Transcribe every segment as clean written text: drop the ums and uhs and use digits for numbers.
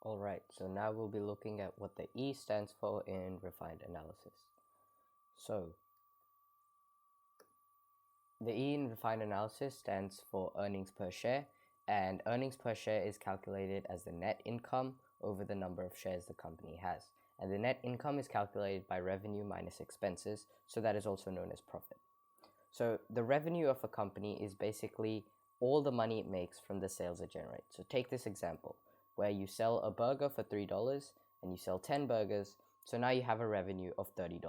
Alright, so now we'll be looking at what the E stands for in refined analysis. So, the E in refined analysis stands for earnings per share, and earnings per share is calculated as the net income over the number of shares the company has. And the net income is calculated by revenue minus expenses, so that is also known as profit. So, the revenue of a company is basically all the money it makes from the sales it generates. So, take this example where you sell a burger for $3 and you sell 10 burgers, so now you have a revenue of $30.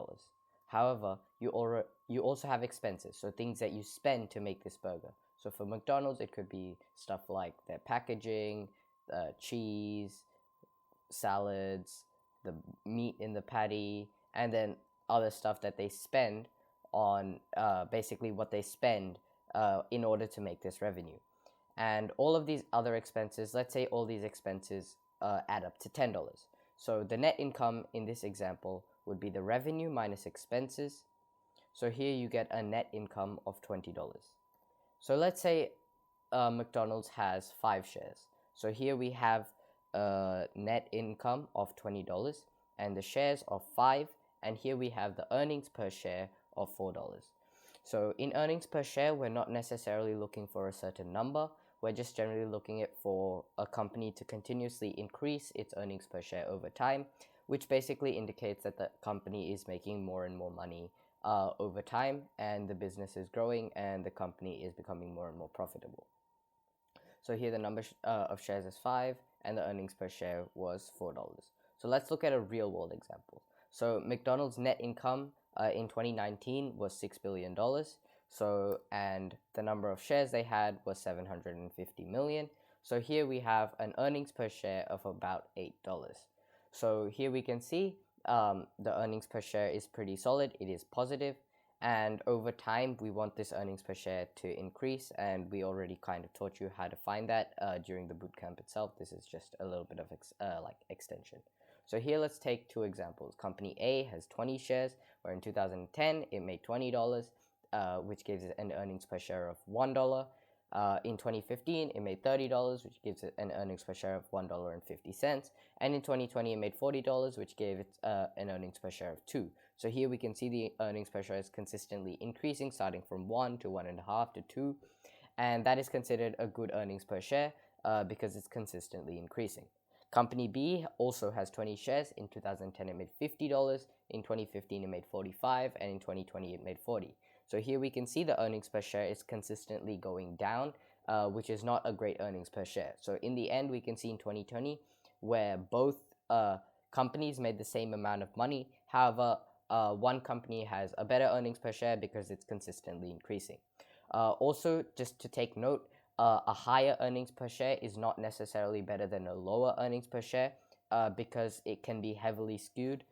However, you also have expenses, so things that you spend to make this burger. So for McDonald's, it could be stuff like their packaging, cheese, salads, the meat in the patty, and then other stuff that they spend on basically what they spend in order to make this revenue. And all of these other expenses, let's say all these expenses add up to $10. So the net income in this example would be the revenue minus expenses. So here you get a net income of $20. So let's say McDonald's has 5 shares. So here we have a net income of $20 and the shares of 5, and here we have the earnings per share of $4. So in earnings per share, we're not necessarily looking for a certain number. We're just generally looking at for a company to continuously increase its earnings per share over time, which basically indicates that the company is making more and more money over time, and the business is growing and the company is becoming more and more profitable. So here the number of shares is 5 and the earnings per share was $4. So let's look at a real world example. So McDonald's net income in 2019 was $6 billion. So, and the number of shares they had was 750 million. So here we have an earnings per share of about $8. So here we can see the earnings per share is pretty solid. It is positive, and over time we want this earnings per share to increase, and we already kind of taught you how to find that during the bootcamp itself. This is just a little bit of extension. So here let's take 2 examples. Company A has 20 shares, where in 2010 it made $20. Which gives it an earnings per share of $1. In 2015, it made $30, which gives it an earnings per share of $1.50. And in 2020, it made $40, which gave it an earnings per share of $2. So here we can see the earnings per share is consistently increasing, starting from 1 to 1.5 to 2. And that is considered a good earnings per share because it's consistently increasing. Company B also has 20 shares. In 2010, it made $50. In 2015, it made $45. And in 2020, it made $40. So here we can see the earnings per share is consistently going down, which is not a great earnings per share. So in the end, we can see in 2020 where both companies made the same amount of money. However, one company has a better earnings per share because it's consistently increasing. Also, just to take note, a higher earnings per share is not necessarily better than a lower earnings per share because it can be heavily skewed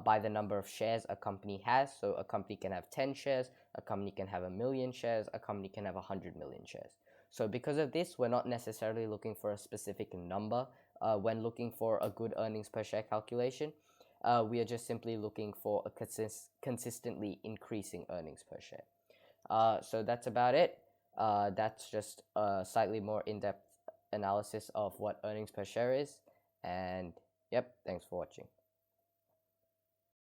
by the number of shares a company has. So a company can have 10 shares, a company can have 1 million shares, a company can have 100 million shares. So because of this, we're not necessarily looking for a specific number when looking for a good earnings per share calculation. We are just simply looking for a consistently increasing earnings per share. So that's about it. That's just a slightly more in-depth analysis of what earnings per share is. And yep, thanks for watching.